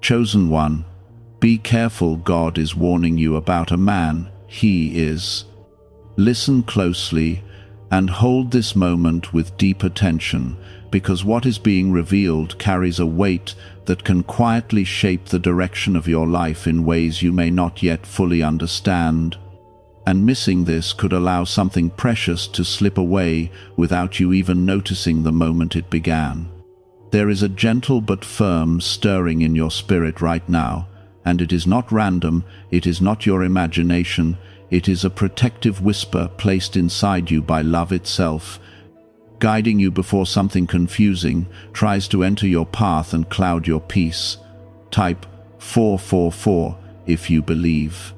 Chosen one, be careful. God is warning you about a man. He is. Listen closely and hold this moment with deep attention, because what is being revealed carries a weight that can quietly shape the direction of your life in ways you may not yet fully understand. And missing this could allow something precious to slip away without you even noticing the moment it began. There is a gentle but firm stirring in your spirit right now, and it is not random, it is not your imagination, it is a protective whisper placed inside you by love itself, guiding you before something confusing tries to enter your path and cloud your peace. Type 444 if you believe.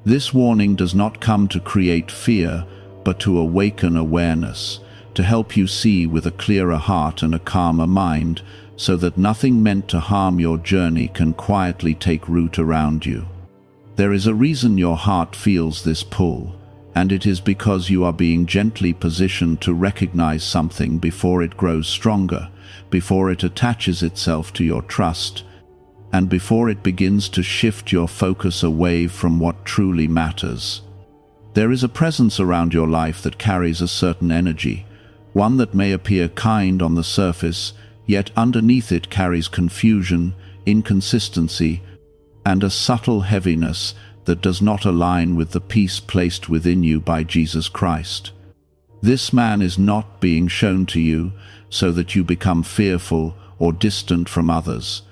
This warning does not come to create fear, but to awaken awareness, to help you see with a clearer heart and a calmer mind, so that nothing meant to harm your journey can quietly take root around you. There is a reason your heart feels this pull, and it is because you are being gently positioned to recognize something before it grows stronger, before it attaches itself to your trust, and before it begins to shift your focus away from what truly matters. There is a presence around your life that carries a certain energy, one that may appear kind on the surface, yet underneath it carries confusion, inconsistency, and a subtle heaviness that does not align with the peace placed within you by Jesus Christ. This man is not being shown to you so that you become fearful or distant from others,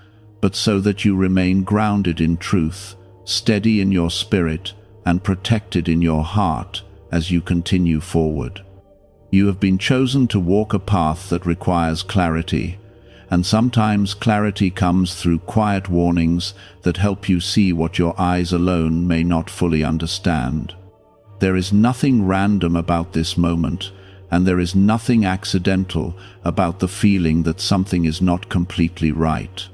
but so that you remain grounded in truth, steady in your spirit, and protected in your heart as you continue forward. You have been chosen to walk a path that requires clarity, and sometimes clarity comes through quiet warnings that help you see what your eyes alone may not fully understand. There is nothing random about this moment, and there is nothing accidental about the feeling that something is not completely right.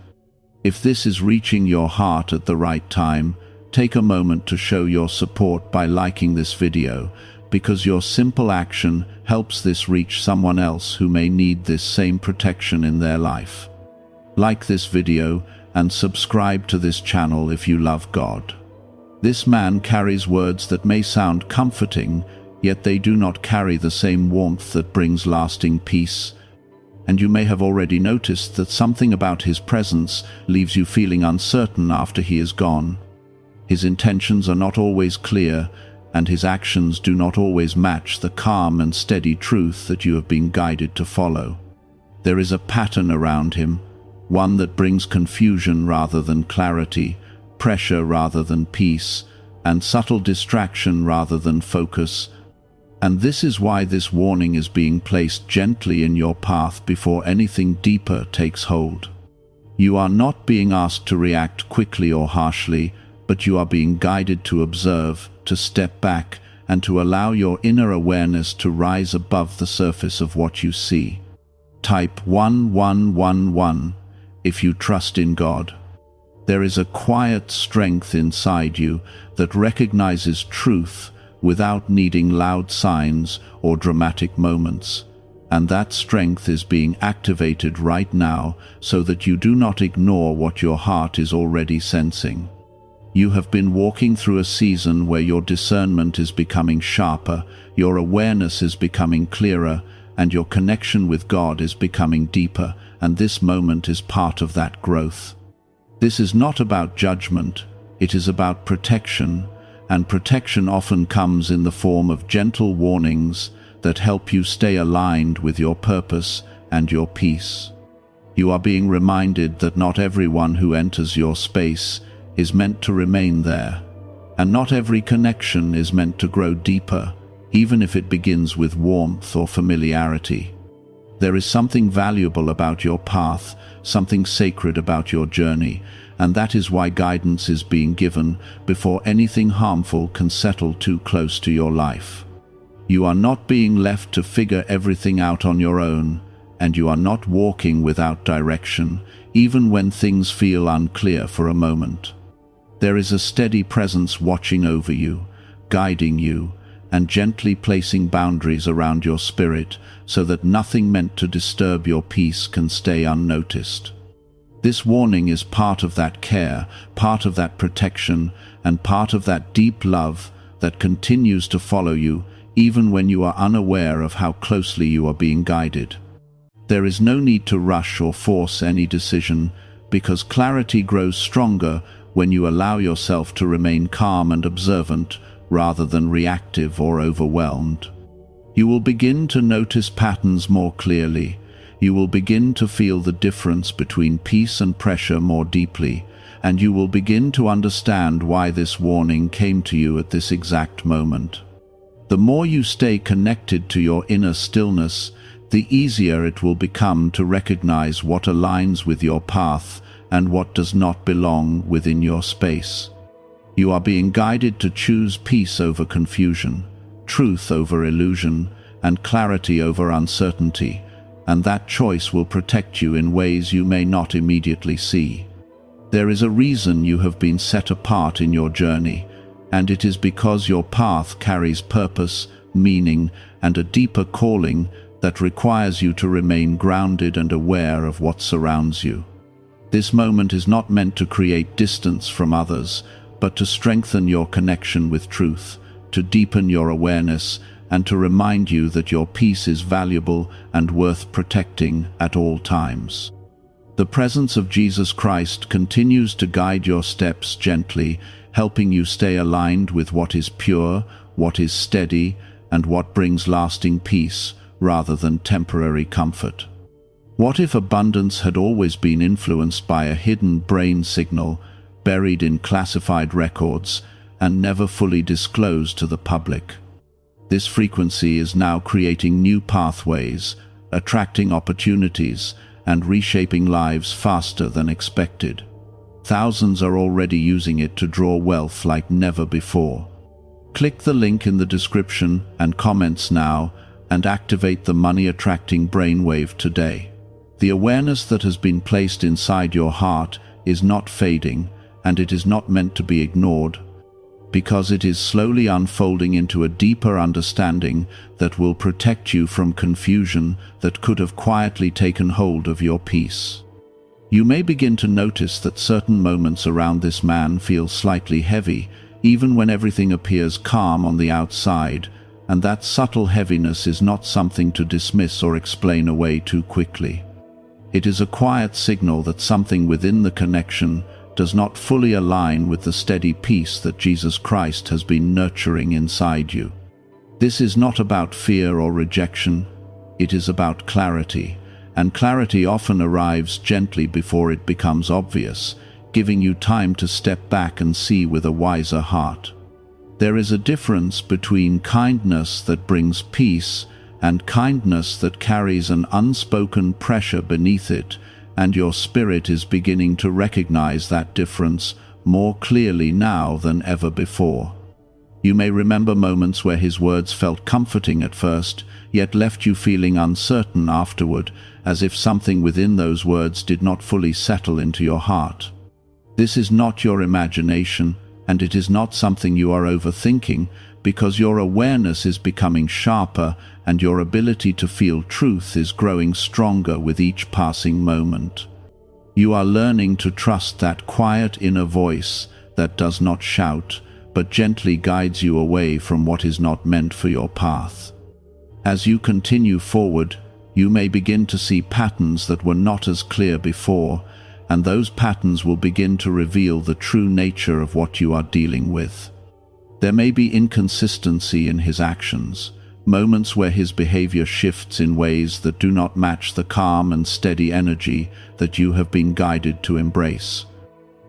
If this is reaching your heart at the right time, take a moment to show your support by liking this video, because your simple action helps this reach someone else who may need this same protection in their life. Like this video and subscribe to this channel if you love God. This man carries words that may sound comforting, yet they do not carry the same warmth that brings lasting peace. And you may have already noticed that something about his presence leaves you feeling uncertain after he is gone. His intentions are not always clear, and his actions do not always match the calm and steady truth that you have been guided to follow. There is a pattern around him, one that brings confusion rather than clarity, pressure rather than peace, and subtle distraction rather than focus. And this is why this warning is being placed gently in your path before anything deeper takes hold. You are not being asked to react quickly or harshly, but you are being guided to observe, to step back, and to allow your inner awareness to rise above the surface of what you see. Type 1111 if you trust in God. There is a quiet strength inside you that recognizes truth without needing loud signs or dramatic moments, and that strength is being activated right now so that you do not ignore what your heart is already sensing. You have been walking through a season where your discernment is becoming sharper, your awareness is becoming clearer, and your connection with God is becoming deeper, and this moment is part of that growth. This is not about judgment, it is about protection, and protection often comes in the form of gentle warnings that help you stay aligned with your purpose and your peace. You are being reminded that not everyone who enters your space is meant to remain there, and not every connection is meant to grow deeper, even if it begins with warmth or familiarity. There is something valuable about your path, something sacred about your journey, and that is why guidance is being given before anything harmful can settle too close to your life. You are not being left to figure everything out on your own, and you are not walking without direction, even when things feel unclear for a moment. There is a steady presence watching over you, guiding you, and gently placing boundaries around your spirit so that nothing meant to disturb your peace can stay unnoticed. This warning is part of that care, part of that protection, and part of that deep love that continues to follow you, even when you are unaware of how closely you are being guided. There is no need to rush or force any decision, because clarity grows stronger when you allow yourself to remain calm and observant rather than reactive or overwhelmed. You will begin to notice patterns more clearly. You will begin to feel the difference between peace and pressure more deeply, and you will begin to understand why this warning came to you at this exact moment. The more you stay connected to your inner stillness, the easier it will become to recognize what aligns with your path and what does not belong within your space. You are being guided to choose peace over confusion, truth over illusion, and clarity over uncertainty, and that choice will protect you in ways you may not immediately see. There is a reason you have been set apart in your journey, and it is because your path carries purpose, meaning, and a deeper calling that requires you to remain grounded and aware of what surrounds you. This moment is not meant to create distance from others, but to strengthen your connection with truth, to deepen your awareness, and to remind you that your peace is valuable and worth protecting at all times. The presence of Jesus Christ continues to guide your steps gently, helping you stay aligned with what is pure, what is steady, and what brings lasting peace rather than temporary comfort. What if abundance had always been influenced by a hidden brain signal buried in classified records and never fully disclosed to the public? This frequency is now creating new pathways, attracting opportunities, and reshaping lives faster than expected. Thousands are already using it to draw wealth like never before. Click the link in the description and comments now and activate the money-attracting brainwave today. The awareness that has been placed inside your heart is not fading, and it is not meant to be ignored, because it is slowly unfolding into a deeper understanding that will protect you from confusion that could have quietly taken hold of your peace. You may begin to notice that certain moments around this man feel slightly heavy, even when everything appears calm on the outside, and that subtle heaviness is not something to dismiss or explain away too quickly. It is a quiet signal that something within the connection does not fully align with the steady peace that Jesus Christ has been nurturing inside you. This is not about fear or rejection, it is about clarity, and clarity often arrives gently before it becomes obvious, giving you time to step back and see with a wiser heart. There is a difference between kindness that brings peace and kindness that carries an unspoken pressure beneath it, and your spirit is beginning to recognize that difference more clearly now than ever before. You may remember moments where his words felt comforting at first, yet left you feeling uncertain afterward, as if something within those words did not fully settle into your heart. This is not your imagination, and it is not something you are overthinking, because your awareness is becoming sharper and your ability to feel truth is growing stronger with each passing moment. You are learning to trust that quiet inner voice that does not shout, but gently guides you away from what is not meant for your path. As you continue forward, you may begin to see patterns that were not as clear before, and those patterns will begin to reveal the true nature of what you are dealing with. There may be inconsistency in his actions, moments where his behavior shifts in ways that do not match the calm and steady energy that you have been guided to embrace.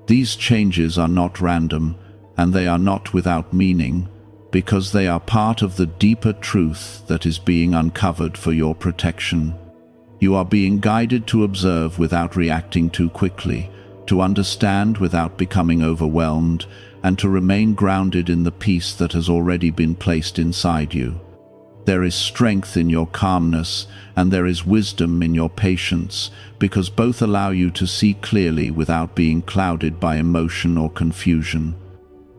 These changes are not random, and they are not without meaning, because they are part of the deeper truth that is being uncovered for your protection. You are being guided to observe without reacting too quickly, to understand without becoming overwhelmed, and to remain grounded in the peace that has already been placed inside you. There is strength in your calmness, and there is wisdom in your patience, because both allow you to see clearly without being clouded by emotion or confusion.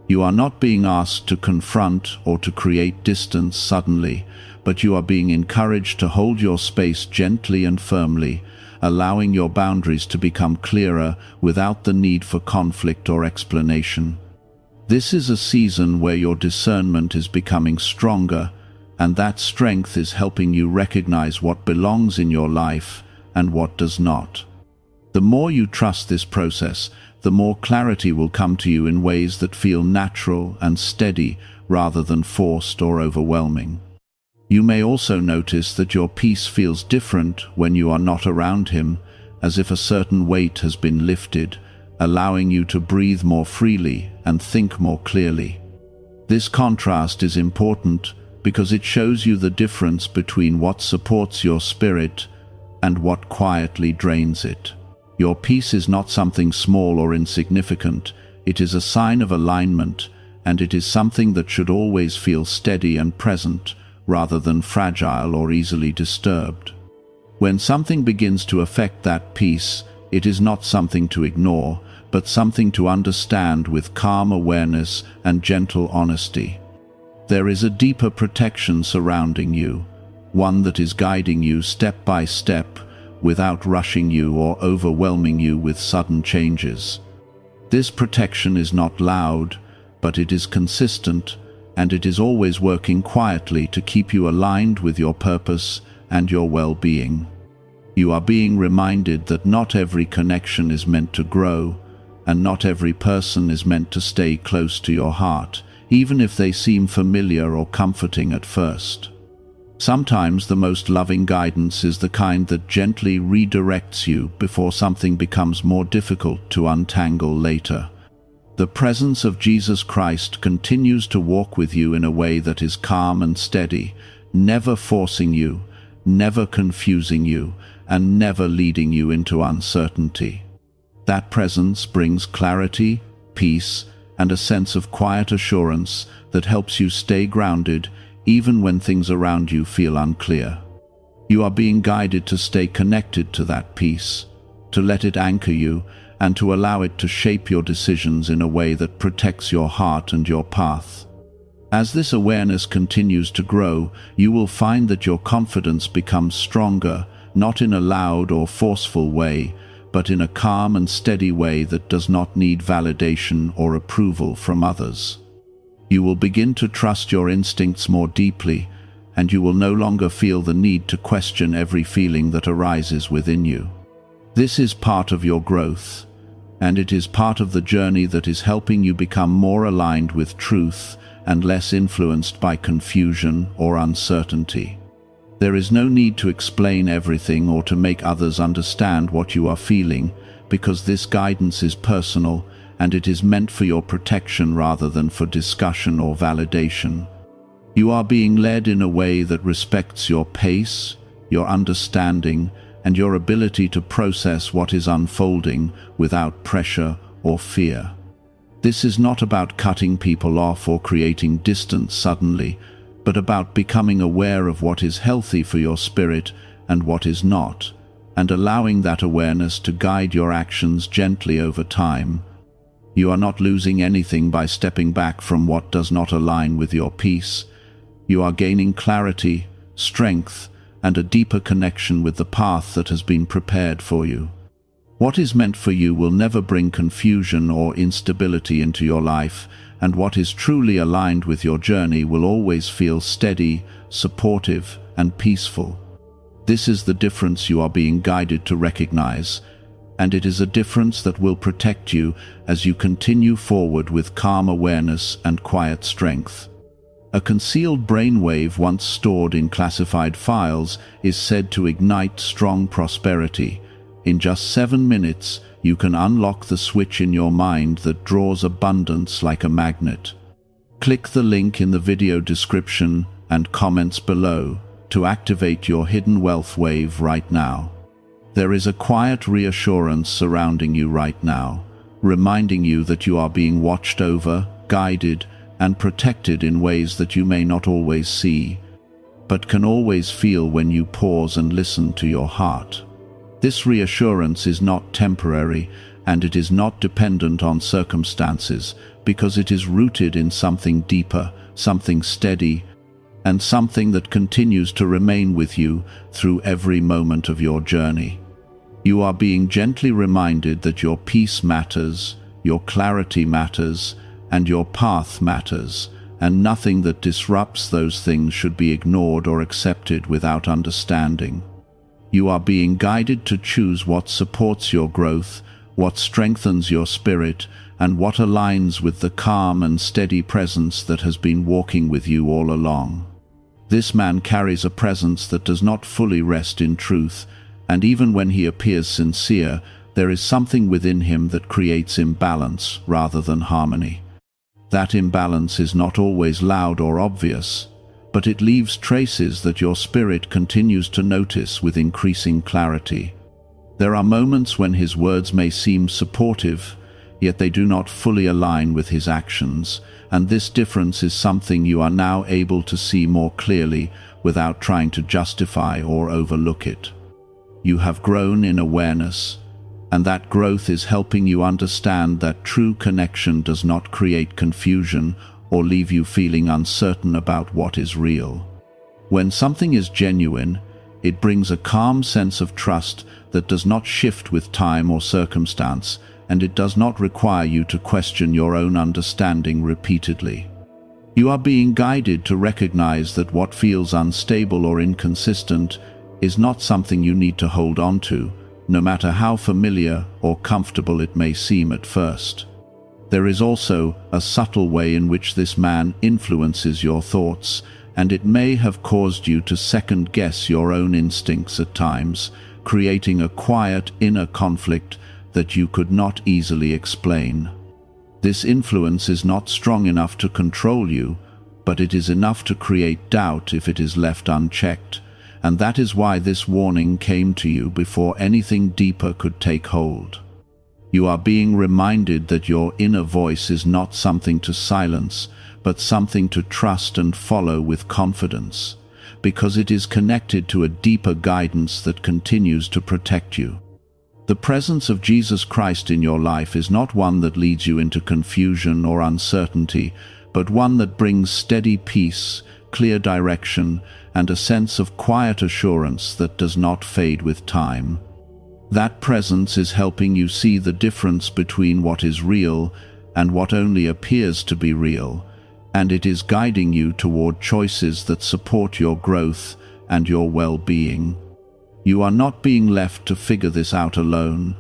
You are not being asked to confront or to create distance suddenly, but you are being encouraged to hold your space gently and firmly, allowing your boundaries to become clearer without the need for conflict or explanation. This is a season where your discernment is becoming stronger, and that strength is helping you recognize what belongs in your life and what does not. The more you trust this process, the more clarity will come to you in ways that feel natural and steady rather than forced or overwhelming. You may also notice that your peace feels different when you are not around him, as if a certain weight has been lifted, allowing you to breathe more freely and think more clearly. This contrast is important because it shows you the difference between what supports your spirit and what quietly drains it. Your peace is not something small or insignificant. It is a sign of alignment, and it is something that should always feel steady and present, rather than fragile or easily disturbed. When something begins to affect that peace, it is not something to ignore, but something to understand with calm awareness and gentle honesty. There is a deeper protection surrounding you, one that is guiding you step by step, without rushing you or overwhelming you with sudden changes. This protection is not loud, but it is consistent, and it is always working quietly to keep you aligned with your purpose and your well-being. You are being reminded that not every connection is meant to grow, and not every person is meant to stay close to your heart, even if they seem familiar or comforting at first. Sometimes the most loving guidance is the kind that gently redirects you before something becomes more difficult to untangle later. The presence of Jesus Christ continues to walk with you in a way that is calm and steady, never forcing you, never confusing you, and never leading you into uncertainty. That presence brings clarity, peace, and a sense of quiet assurance that helps you stay grounded even when things around you feel unclear. You are being guided to stay connected to that peace, to let it anchor you, and to allow it to shape your decisions in a way that protects your heart and your path. As this awareness continues to grow, you will find that your confidence becomes stronger, not in a loud or forceful way, but in a calm and steady way that does not need validation or approval from others. You will begin to trust your instincts more deeply, and you will no longer feel the need to question every feeling that arises within you. This is part of your growth, and it is part of the journey that is helping you become more aligned with truth and less influenced by confusion or uncertainty. There is no need to explain everything or to make others understand what you are feeling, because this guidance is personal and it is meant for your protection rather than for discussion or validation. You are being led in a way that respects your pace, your understanding, and your ability to process what is unfolding without pressure or fear. This is not about cutting people off or creating distance suddenly, but about becoming aware of what is healthy for your spirit and what is not, and allowing that awareness to guide your actions gently over time. You are not losing anything by stepping back from what does not align with your peace. You are gaining clarity, strength, and a deeper connection with the path that has been prepared for you. What is meant for you will never bring confusion or instability into your life, and what is truly aligned with your journey will always feel steady, supportive, and peaceful. This is the difference you are being guided to recognize, and it is a difference that will protect you as you continue forward with calm awareness and quiet strength. A concealed brainwave once stored in classified files is said to ignite strong prosperity. In just 7 minutes, you can unlock the switch in your mind that draws abundance like a magnet. Click the link in the video description and comments below to activate your hidden wealth wave right now. There is a quiet reassurance surrounding you right now, reminding you that you are being watched over, guided, and protected in ways that you may not always see, but can always feel when you pause and listen to your heart. This reassurance is not temporary, and it is not dependent on circumstances, because it is rooted in something deeper, something steady, and something that continues to remain with you through every moment of your journey. You are being gently reminded that your peace matters, your clarity matters, and your path matters, and nothing that disrupts those things should be ignored or accepted without understanding. You are being guided to choose what supports your growth, what strengthens your spirit, and what aligns with the calm and steady presence that has been walking with you all along. This man carries a presence that does not fully rest in truth, and even when he appears sincere, there is something within him that creates imbalance rather than harmony. That imbalance is not always loud or obvious, but it leaves traces that your spirit continues to notice with increasing clarity. There are moments when his words may seem supportive, yet they do not fully align with his actions, and this difference is something you are now able to see more clearly without trying to justify or overlook it. You have grown in awareness, and that growth is helping you understand that true connection does not create confusion or leave you feeling uncertain about what is real. When something is genuine, it brings a calm sense of trust that does not shift with time or circumstance, and it does not require you to question your own understanding repeatedly. You are being guided to recognize that what feels unstable or inconsistent is not something you need to hold on to, no matter how familiar or comfortable it may seem at first. There is also a subtle way in which this man influences your thoughts, and it may have caused you to second-guess your own instincts at times, creating a quiet inner conflict that you could not easily explain. This influence is not strong enough to control you, but it is enough to create doubt if it is left unchecked, and that is why this warning came to you before anything deeper could take hold. You are being reminded that your inner voice is not something to silence, but something to trust and follow with confidence, because it is connected to a deeper guidance that continues to protect you. The presence of Jesus Christ in your life is not one that leads you into confusion or uncertainty, but one that brings steady peace, clear direction, and a sense of quiet assurance that does not fade with time. That presence is helping you see the difference between what is real and what only appears to be real, and it is guiding you toward choices that support your growth and your well-being. You are not being left to figure this out alone,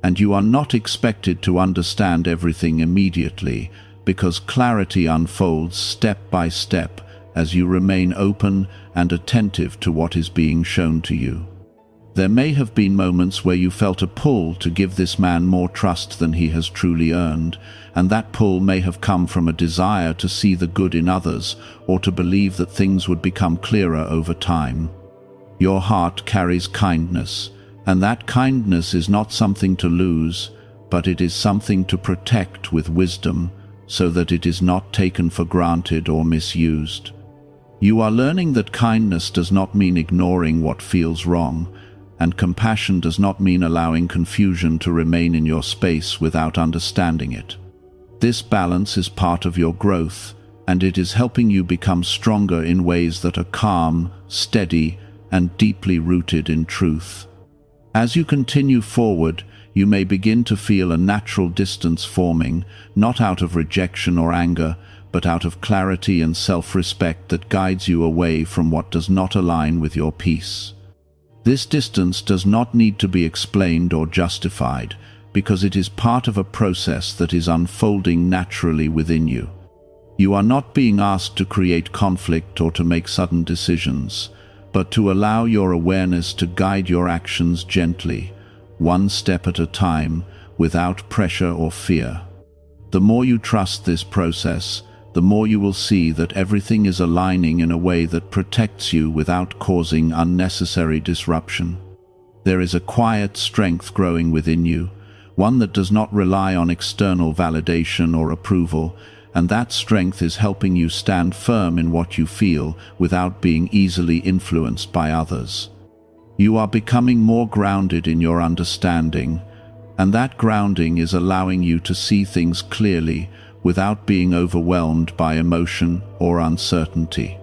and you are not expected to understand everything immediately, because clarity unfolds step by step as you remain open and attentive to what is being shown to you. There may have been moments where you felt a pull to give this man more trust than he has truly earned, and that pull may have come from a desire to see the good in others or to believe that things would become clearer over time. Your heart carries kindness, and that kindness is not something to lose, but it is something to protect with wisdom so that it is not taken for granted or misused. You are learning that kindness does not mean ignoring what feels wrong, and compassion does not mean allowing confusion to remain in your space without understanding it. This balance is part of your growth, and it is helping you become stronger in ways that are calm, steady, and deeply rooted in truth. As you continue forward, you may begin to feel a natural distance forming, not out of rejection or anger, but out of clarity and self-respect that guides you away from what does not align with your peace. This distance does not need to be explained or justified, because it is part of a process that is unfolding naturally within you. You are not being asked to create conflict or to make sudden decisions, but to allow your awareness to guide your actions gently, one step at a time, without pressure or fear. The more you trust this process, the more you will see that everything is aligning in a way that protects you without causing unnecessary disruption. There is a quiet strength growing within you, one that does not rely on external validation or approval, and that strength is helping you stand firm in what you feel without being easily influenced by others. You are becoming more grounded in your understanding, and that grounding is allowing you to see things clearly without being overwhelmed by emotion or uncertainty.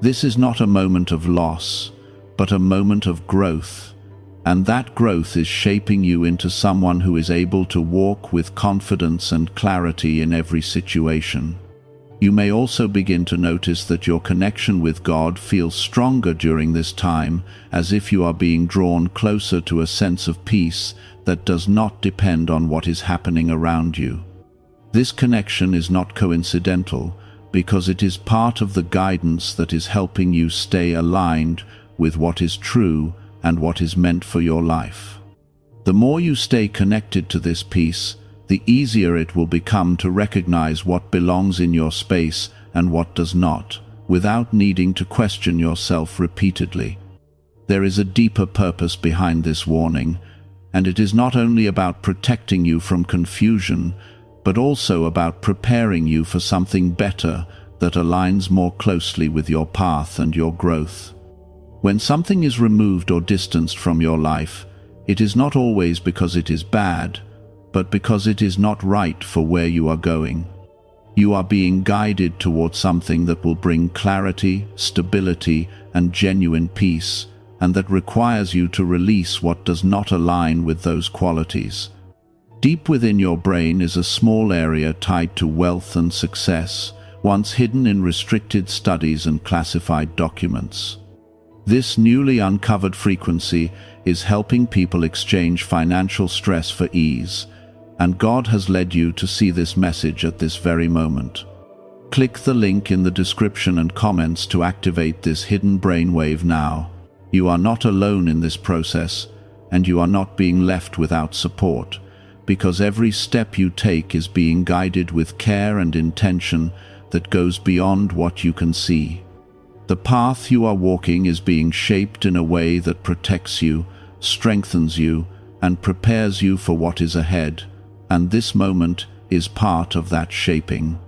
This is not a moment of loss, but a moment of growth, And that growth is shaping you into someone who is able to walk with confidence and clarity in every situation. You may also begin to notice that your connection with God feels stronger during this time, as if you are being drawn closer to a sense of peace that does not depend on what is happening around you. This connection is not coincidental, because it is part of the guidance that is helping you stay aligned with what is true and what is meant for your life. The more you stay connected to this peace, the easier it will become to recognize what belongs in your space and what does not, without needing to question yourself repeatedly. There is a deeper purpose behind this warning, and it is not only about protecting you from confusion, but also about preparing you for something better that aligns more closely with your path and your growth. When something is removed or distanced from your life, it is not always because it is bad, but because it is not right for where you are going. You are being guided towards something that will bring clarity, stability, and genuine peace, and that requires you to release what does not align with those qualities. Deep within your brain is a small area tied to wealth and success, once hidden in restricted studies and classified documents. This newly uncovered frequency is helping people exchange financial stress for ease, and God has led you to see this message at this very moment. Click the link in the description and comments to activate this hidden brainwave now. You are not alone in this process, and you are not being left without support, because every step you take is being guided with care and intention that goes beyond what you can see. The path you are walking is being shaped in a way that protects you, strengthens you, and prepares you for what is ahead, and this moment is part of that shaping.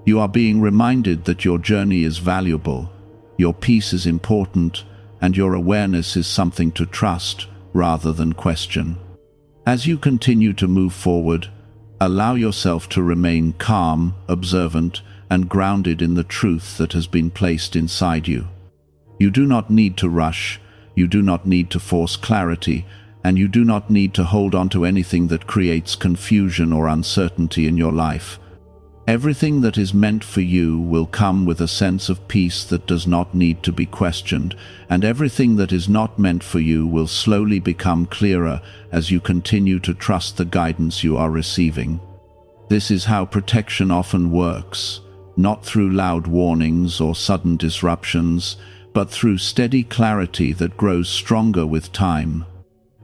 You are being reminded that your journey is valuable, your peace is important, and your awareness is something to trust rather than question. As you continue to move forward, allow yourself to remain calm, observant, and grounded in the truth that has been placed inside you. You do not need to rush, you do not need to force clarity, and you do not need to hold on to anything that creates confusion or uncertainty in your life. Everything that is meant for you will come with a sense of peace that does not need to be questioned, and everything that is not meant for you will slowly become clearer as you continue to trust the guidance you are receiving. This is how protection often works, not through loud warnings or sudden disruptions, but through steady clarity that grows stronger with time.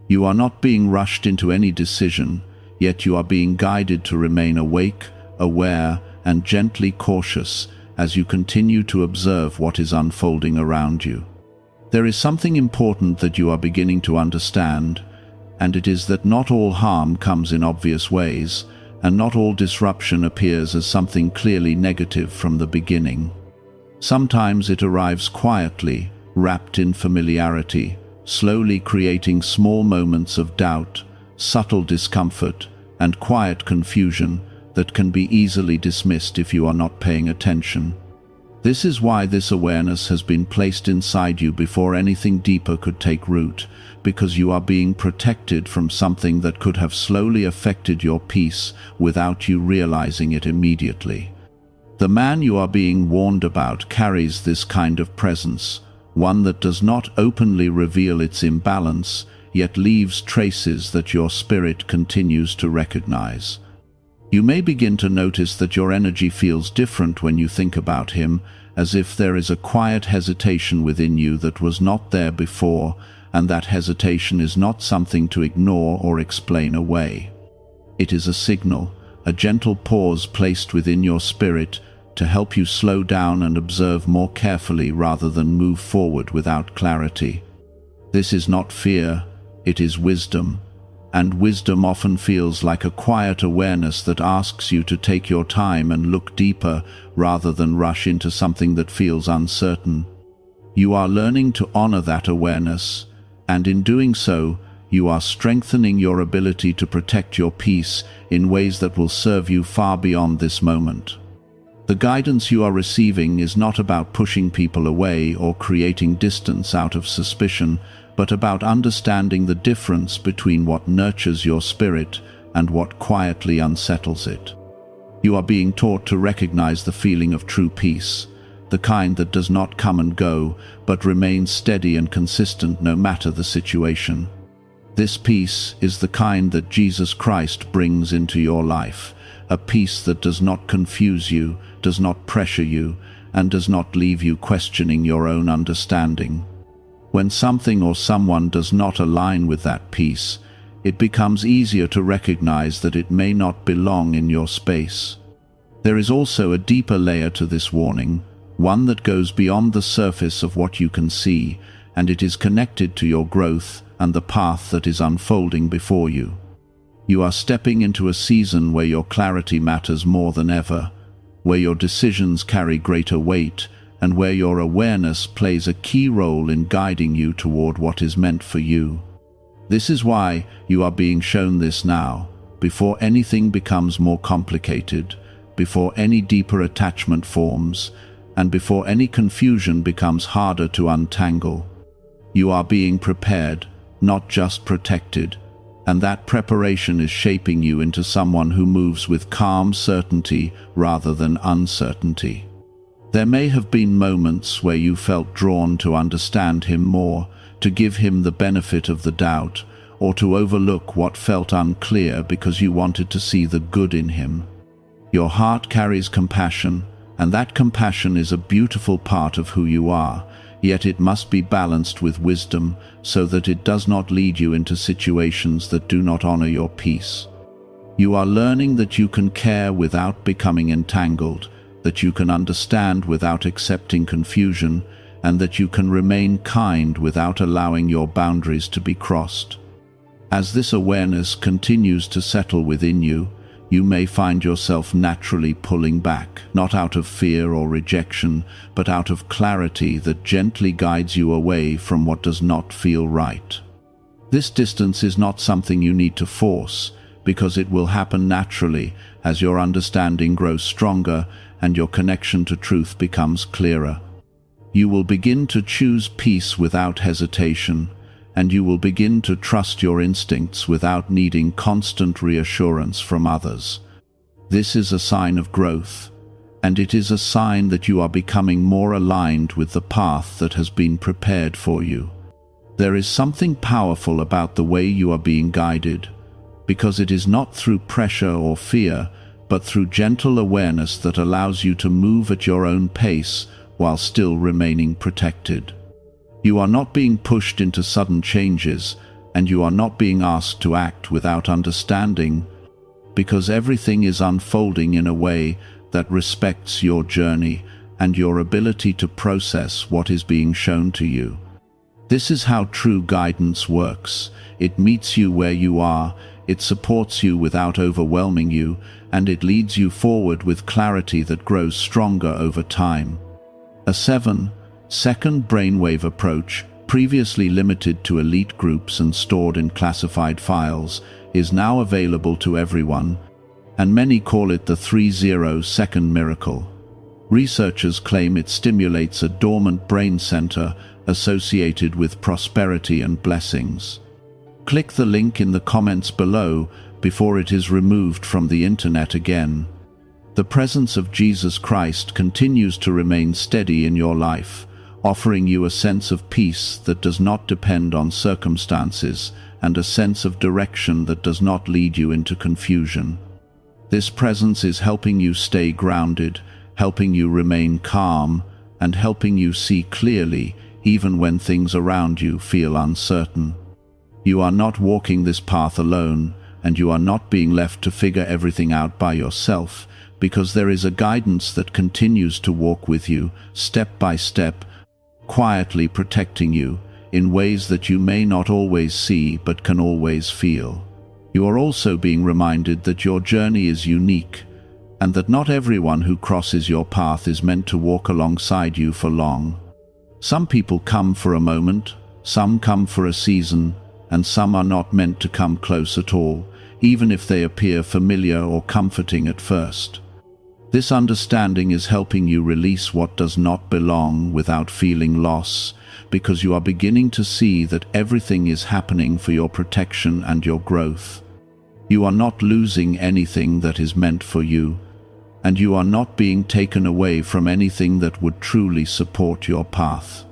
You are not being rushed into any decision, yet you are being guided to remain awake, aware, and gently cautious as you continue to observe what is unfolding around you. There is something important that you are beginning to understand, and it is that not all harm comes in obvious ways, and not all disruption appears as something clearly negative from the beginning. Sometimes it arrives quietly, wrapped in familiarity, slowly creating small moments of doubt, subtle discomfort, and quiet confusion that can be easily dismissed if you are not paying attention. This is why this awareness has been placed inside you before anything deeper could take root, because you are being protected from something that could have slowly affected your peace without you realizing it immediately. The man you are being warned about carries this kind of presence, one that does not openly reveal its imbalance, yet leaves traces that your spirit continues to recognize. You may begin to notice that your energy feels different when you think about him, as if there is a quiet hesitation within you that was not there before, and that hesitation is not something to ignore or explain away. It is a signal, a gentle pause placed within your spirit to help you slow down and observe more carefully rather than move forward without clarity. This is not fear, it is wisdom, and wisdom often feels like a quiet awareness that asks you to take your time and look deeper rather than rush into something that feels uncertain. You are learning to honor that awareness, and in doing so, you are strengthening your ability to protect your peace in ways that will serve you far beyond this moment. The guidance you are receiving is not about pushing people away or creating distance out of suspicion, but about understanding the difference between what nurtures your spirit and what quietly unsettles it. You are being taught to recognize the feeling of true peace, the kind that does not come and go, but remains steady and consistent no matter the situation. This peace is the kind that Jesus Christ brings into your life, a peace that does not confuse you, does not pressure you, and does not leave you questioning your own understanding. When something or someone does not align with that peace, it becomes easier to recognize that it may not belong in your space. There is also a deeper layer to this warning, one that goes beyond the surface of what you can see, and it is connected to your growth and the path that is unfolding before you. You are stepping into a season where your clarity matters more than ever, where your decisions carry greater weight, and where your awareness plays a key role in guiding you toward what is meant for you. This is why you are being shown this now, before anything becomes more complicated, before any deeper attachment forms, and before any confusion becomes harder to untangle. You are being prepared, not just protected, and that preparation is shaping you into someone who moves with calm certainty rather than uncertainty. There may have been moments where you felt drawn to understand him more, to give him the benefit of the doubt, or to overlook what felt unclear because you wanted to see the good in him. Your heart carries compassion, and that compassion is a beautiful part of who you are, yet it must be balanced with wisdom so that it does not lead you into situations that do not honor your peace. You are learning that you can care without becoming entangled, that you can understand without accepting confusion, and that you can remain kind without allowing your boundaries to be crossed. As this awareness continues to settle within you, you may find yourself naturally pulling back, not out of fear or rejection, but out of clarity that gently guides you away from what does not feel right. This distance is not something you need to force, because it will happen naturally as your understanding grows stronger and your connection to truth becomes clearer. You will begin to choose peace without hesitation, and you will begin to trust your instincts without needing constant reassurance from others. This is a sign of growth, and it is a sign that you are becoming more aligned with the path that has been prepared for you. There is something powerful about the way you are being guided, because it is not through pressure or fear, but through gentle awareness that allows you to move at your own pace while still remaining protected. You are not being pushed into sudden changes, and you are not being asked to act without understanding, because everything is unfolding in a way that respects your journey and your ability to process what is being shown to you. This is how true guidance works. It meets you where you are, it supports you without overwhelming you, and it leads you forward with clarity that grows stronger over time. A 7-second brainwave approach, previously limited to elite groups and stored in classified files, is now available to everyone, and many call it the 30-second miracle. Researchers claim it stimulates a dormant brain center associated with prosperity and blessings. Click the link in the comments below before it is removed from the internet again. The presence of Jesus Christ continues to remain steady in your life, offering you a sense of peace that does not depend on circumstances and a sense of direction that does not lead you into confusion. This presence is helping you stay grounded, helping you remain calm, and helping you see clearly even when things around you feel uncertain. You are not walking this path alone, and you are not being left to figure everything out by yourself, because there is a guidance that continues to walk with you, step by step, quietly protecting you, in ways that you may not always see but can always feel. You are also being reminded that your journey is unique, and that not everyone who crosses your path is meant to walk alongside you for long. Some people come for a moment, some come for a season, and some are not meant to come close at all, even if they appear familiar or comforting at first. This understanding is helping you release what does not belong without feeling loss, because you are beginning to see that everything is happening for your protection and your growth. You are not losing anything that is meant for you, and you are not being taken away from anything that would truly support your path.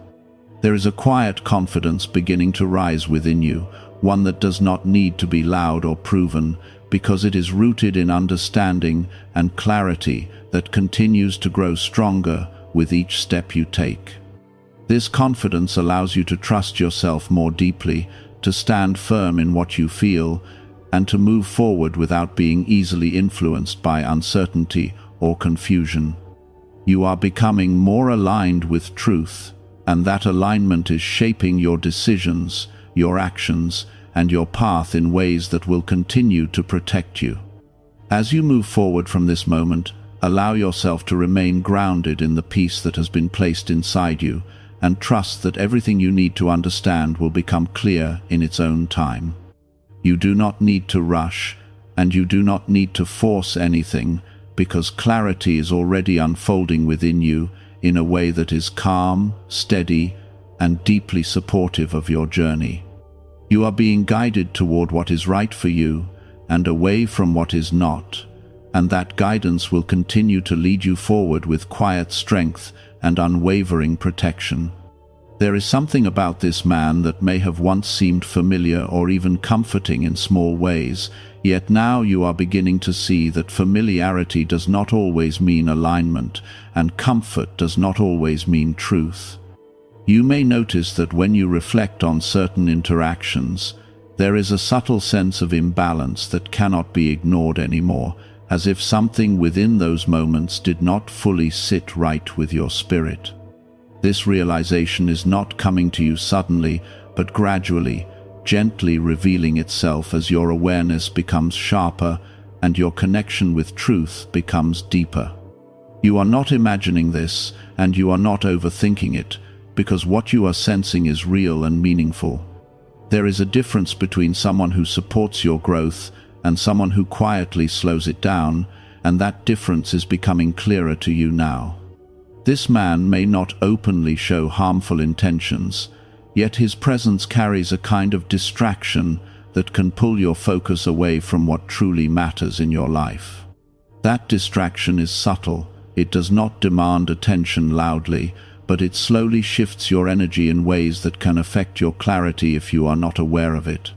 There is a quiet confidence beginning to rise within you, one that does not need to be loud or proven, because it is rooted in understanding and clarity that continues to grow stronger with each step you take. This confidence allows you to trust yourself more deeply, to stand firm in what you feel, and to move forward without being easily influenced by uncertainty or confusion. You are becoming more aligned with truth, and that alignment is shaping your decisions, your actions, and your path in ways that will continue to protect you. As you move forward from this moment, allow yourself to remain grounded in the peace that has been placed inside you, and trust that everything you need to understand will become clear in its own time. You do not need to rush, and you do not need to force anything, because clarity is already unfolding within you in a way that is calm, steady, and deeply supportive of your journey. You are being guided toward what is right for you and away from what is not, and that guidance will continue to lead you forward with quiet strength and unwavering protection. There is something about this man that may have once seemed familiar or even comforting in small ways, yet now you are beginning to see that familiarity does not always mean alignment, and comfort does not always mean truth. You may notice that when you reflect on certain interactions, there is a subtle sense of imbalance that cannot be ignored anymore, as if something within those moments did not fully sit right with your spirit. This realization is not coming to you suddenly, but gradually, gently revealing itself as your awareness becomes sharper and your connection with truth becomes deeper. You are not imagining this, and you are not overthinking it, because what you are sensing is real and meaningful. There is a difference between someone who supports your growth and someone who quietly slows it down, and that difference is becoming clearer to you now. This man may not openly show harmful intentions, yet his presence carries a kind of distraction that can pull your focus away from what truly matters in your life. That distraction is subtle. It does not demand attention loudly, but it slowly shifts your energy in ways that can affect your clarity if you are not aware of it.